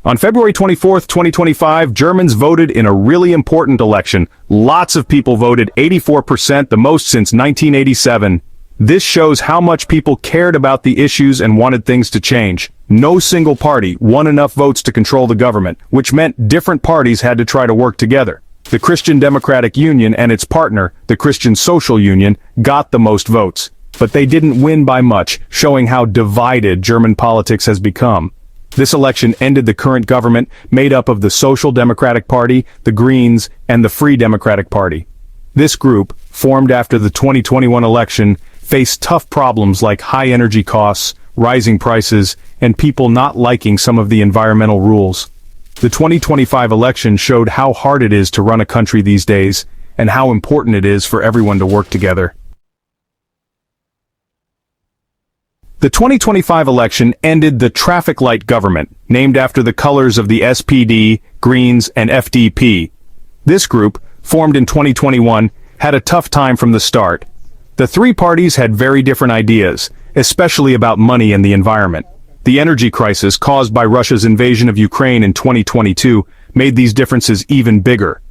On February 24, 2025, Germans voted in a really important election. Lots of people voted, 84%, the most since 1987. This shows how much people cared about the issues and wanted things to change. No single party won enough votes to control the government, which meant different parties had to try to work together. The Christian Democratic Union and its partner, the Christian Social Union, got the most votes. But they didn't win by much, showing how divided German politics has become. This election ended the current government, made up of the Social Democratic Party, the Greens, and the Free Democratic Party. This group, formed after the 2021 election, faced tough problems like high energy costs, rising prices, and people not liking some of the environmental rules. The 2025 election showed how hard it is to run a country these days, and how important it is for everyone to work together. The 2025 election ended the traffic light government, named after the colors of the SPD, Greens, and FDP. This group, formed in 2021, had a tough time from the start. The three parties had very different ideas, especially about money and the environment. The energy crisis caused by Russia's invasion of Ukraine in 2022 made these differences even bigger.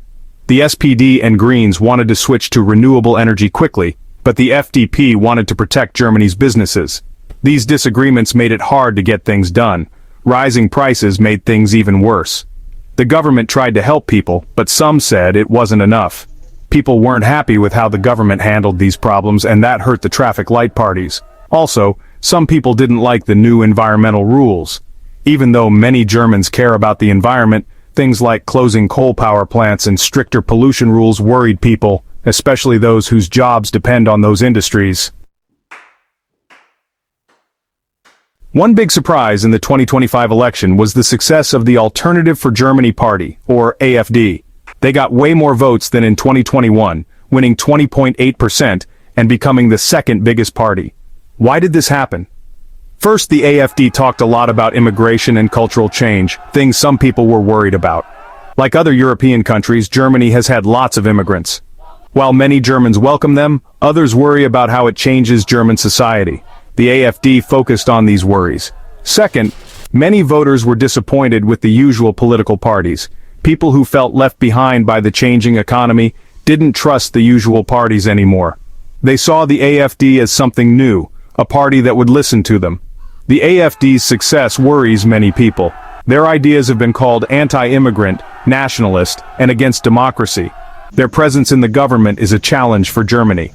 The SPD and Greens wanted to switch to renewable energy quickly, but the FDP wanted to protect Germany's businesses. These disagreements made it hard to get things done. Rising prices made things even worse. The government tried to help people, but some said it wasn't enough. People weren't happy with how the government handled these problems, and that hurt the traffic light parties. Also, some people didn't like the new environmental rules. Even though many Germans care about the environment, things like closing coal power plants and stricter pollution rules worried people, especially those whose jobs depend on those industries. One big surprise in the 2025 election was the success of the Alternative for Germany Party, or AfD. They got way more votes than in 2021, winning 20.8% and becoming the second biggest party. Why did this happen? First, the AfD talked a lot about immigration and cultural change, things some people were worried about. Like other European countries, Germany has had lots of immigrants. While many Germans welcome them, others worry about how it changes German society. The AfD focused on these worries. Second, many voters were disappointed with the usual political parties. People who felt left behind by the changing economy didn't trust the usual parties anymore. They saw the AfD as something new, a party that would listen to them. The AfD's success worries many people. Their ideas have been called anti-immigrant, nationalist, and against democracy. Their presence in the government is a challenge for Germany.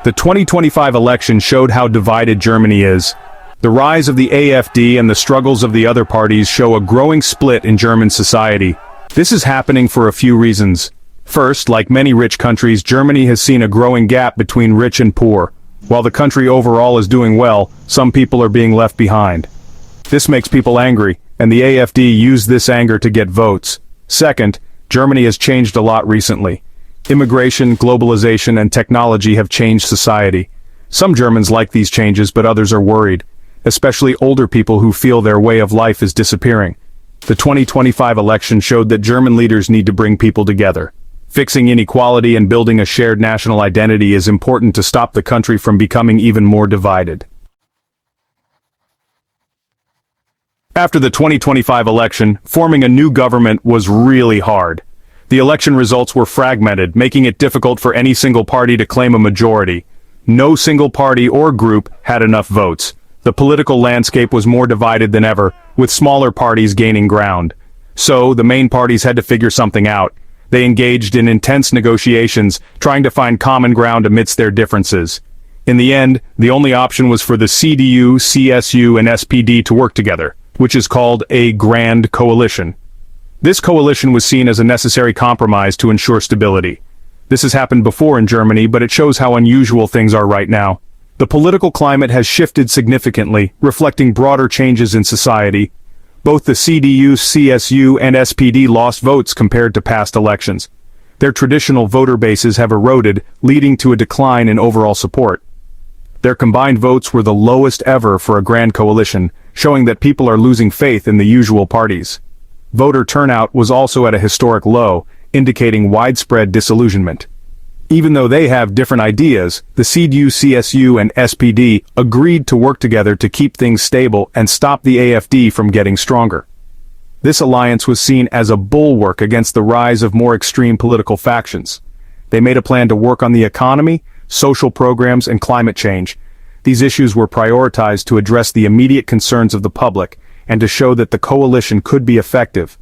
The 2025 election showed how divided Germany is. The rise of the AfD and the struggles of the other parties show a growing split in German society. This is happening for a few reasons. First, like many rich countries, Germany has seen a growing gap between rich and poor. While the country overall is doing well, some people are being left behind. This makes people angry, and the AfD used this anger to get votes. Second, Germany has changed a lot recently. Immigration, globalization, and technology have changed society. Some Germans like these changes, but others are worried, especially older people who feel their way of life is disappearing. The 2025 election showed that German leaders need to bring people together. Fixing inequality and building a shared national identity is important to stop the country from becoming even more divided. After the 2025 election, forming a new government was really hard. The election results were fragmented, making it difficult for any single party to claim a majority. No single party or group had enough votes. The political landscape was more divided than ever, with smaller parties gaining ground. So, the main parties had to figure something out. They engaged in intense negotiations, trying to find common ground amidst their differences. In the end, the only option was for the CDU, CSU, and SPD to work together, which is called a grand coalition. This coalition was seen as a necessary compromise to ensure stability. This has happened before in Germany, but it shows how unusual things are right now. The political climate has shifted significantly, reflecting broader changes in society. Both the CDU, CSU, and SPD lost votes compared to past elections. Their traditional voter bases have eroded, leading to a decline in overall support. Their combined votes were the lowest ever for a grand coalition, showing that people are losing faith in the usual parties. Voter turnout was also at a historic low, indicating widespread disillusionment. Even though they have different ideas, the CDU, CSU, and SPD agreed to work together to keep things stable and stop the AfD from getting stronger. This alliance was seen as a bulwark against the rise of more extreme political factions. They made a plan to work on the economy, social programs, and climate change. These issues were prioritized to address the immediate concerns of the public and to show that the coalition could be effective.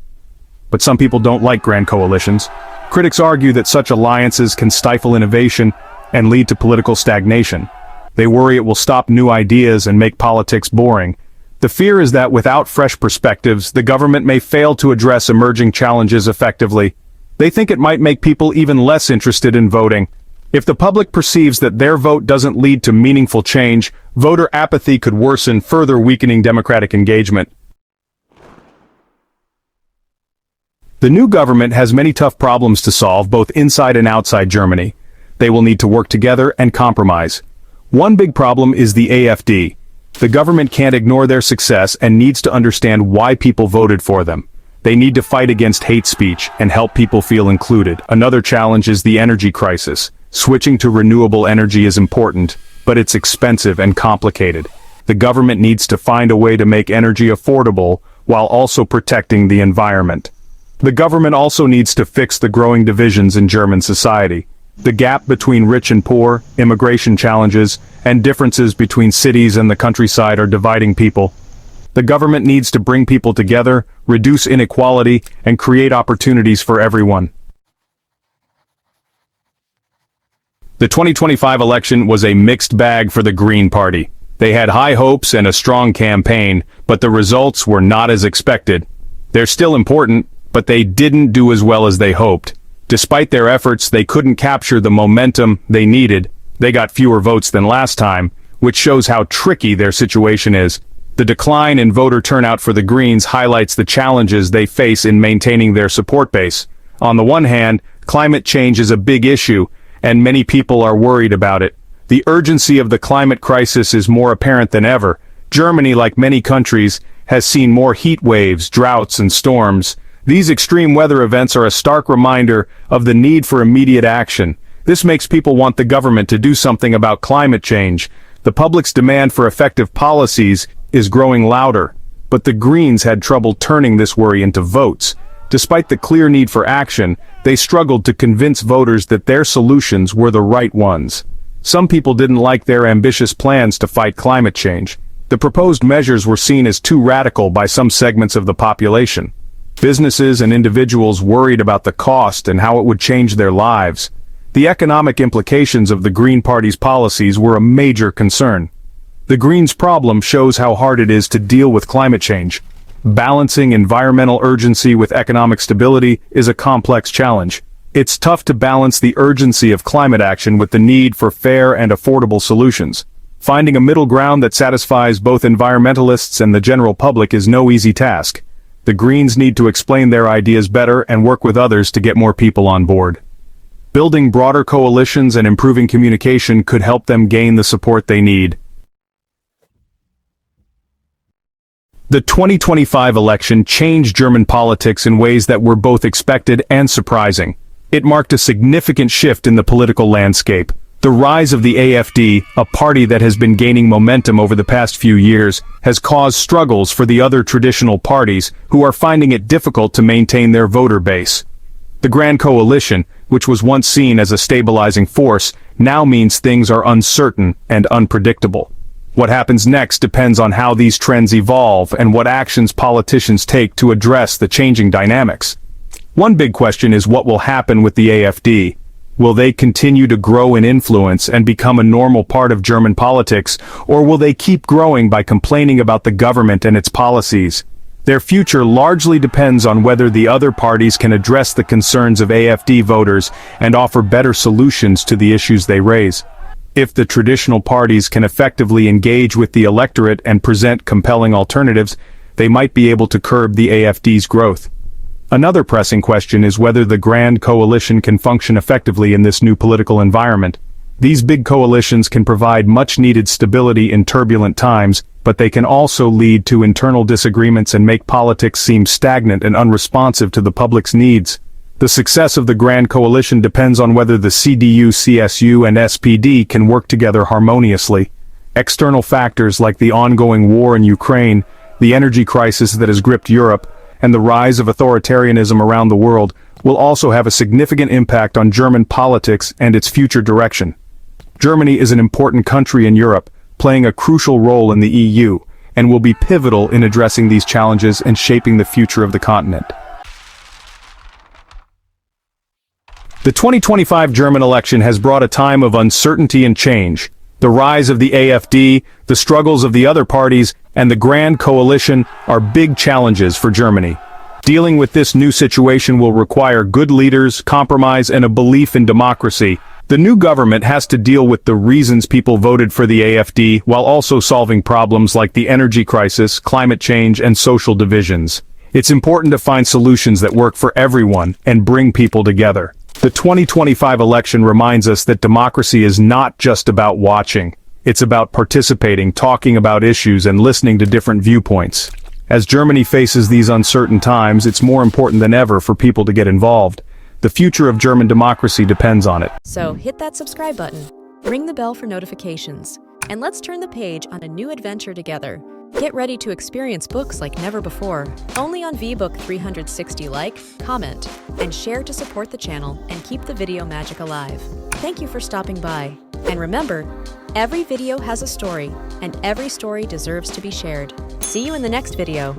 But some people don't like grand coalitions. Critics argue that such alliances can stifle innovation and lead to political stagnation. They worry it will stop new ideas and make politics boring. The fear is that without fresh perspectives, the government may fail to address emerging challenges effectively. They think it might make people even less interested in voting. If the public perceives that their vote doesn't lead to meaningful change, voter apathy could worsen, further weakening democratic engagement. The new government has many tough problems to solve both inside and outside Germany. They will need to work together and compromise. One big problem is the AfD. The government can't ignore their success and needs to understand why people voted for them. They need to fight against hate speech and help people feel included. Another challenge is the energy crisis. Switching to renewable energy is important, but it's expensive and complicated. The government needs to find a way to make energy affordable while also protecting the environment. The government also needs to fix the growing divisions in German society. The gap between rich and poor, immigration challenges, and differences between cities and the countryside are dividing people. The government needs to bring people together, reduce inequality, and create opportunities for everyone. The 2025 election was a mixed bag for the Green Party. They had high hopes and a strong campaign, but the results were not as expected. They're still important, but they didn't do as well as they hoped. Despite their efforts, they couldn't capture the momentum they needed. They got fewer votes than last time, which shows how tricky their situation is. The decline in voter turnout for the Greens highlights the challenges they face in maintaining their support base. On the one hand, climate change is a big issue, and many people are worried about it. The urgency of the climate crisis is more apparent than ever. Germany, like many countries, has seen more heat waves, droughts, and storms. These extreme weather events are a stark reminder of the need for immediate action. This makes people want the government to do something about climate change. The public's demand for effective policies is growing louder, but the Greens had trouble turning this worry into votes. Despite the clear need for action, they struggled to convince voters that their solutions were the right ones. Some people didn't like their ambitious plans to fight climate change. The proposed measures were seen as too radical by some segments of the population. Businesses and individuals worried about the cost and how it would change their lives. The economic implications of the Green Party's policies were a major concern. The Greens' problem shows how hard it is to deal with climate change. Balancing environmental urgency with economic stability is a complex challenge. It's tough to balance the urgency of climate action with the need for fair and affordable solutions. Finding a middle ground that satisfies both environmentalists and the general public is no easy task. The Greens need to explain their ideas better and work with others to get more people on board. Building broader coalitions and improving communication could help them gain the support they need. The 2025 election changed German politics in ways that were both expected and surprising. It marked a significant shift in the political landscape. The rise of the AfD, a party that has been gaining momentum over the past few years, has caused struggles for the other traditional parties who are finding it difficult to maintain their voter base. The Grand Coalition, which was once seen as a stabilizing force, now means things are uncertain and unpredictable. What happens next depends on how these trends evolve and what actions politicians take to address the changing dynamics. One big question is what will happen with the AfD. Will they continue to grow in influence and become a normal part of German politics, or will they keep growing by complaining about the government and its policies? Their future largely depends on whether the other parties can address the concerns of AfD voters and offer better solutions to the issues they raise. If the traditional parties can effectively engage with the electorate and present compelling alternatives, they might be able to curb the AfD's growth. Another pressing question is whether the Grand Coalition can function effectively in this new political environment. These big coalitions can provide much-needed stability in turbulent times, but they can also lead to internal disagreements and make politics seem stagnant and unresponsive to the public's needs. The success of the Grand Coalition depends on whether the CDU, CSU, and SPD can work together harmoniously. External factors like the ongoing war in Ukraine, the energy crisis that has gripped Europe, and the rise of authoritarianism around the world will also have a significant impact on German politics and its future direction. Germany is an important country in Europe, playing a crucial role in the EU, and will be pivotal in addressing these challenges and shaping the future of the continent. The 2025 German election has brought a time of uncertainty and change. The rise of the AfD, the struggles of the other parties, and the Grand Coalition are big challenges for Germany. Dealing with this new situation will require good leaders, compromise, and a belief in democracy. The new government has to deal with the reasons people voted for the AfD while also solving problems like the energy crisis, climate change, and social divisions. It's important to find solutions that work for everyone and bring people together. The 2025 election reminds us that democracy is not just about watching. It's about participating, talking about issues, and listening to different viewpoints. As Germany faces these uncertain times, it's more important than ever for people to get involved. The future of German democracy depends on it. So hit that subscribe button, ring the bell for notifications, and let's turn the page on a new adventure together. Get ready to experience books like never before, only on VBook 360. Like, comment, and share to support the channel and keep the video magic alive. Thank you for stopping by. And remember, every video has a story, and every story deserves to be shared. See you in the next video.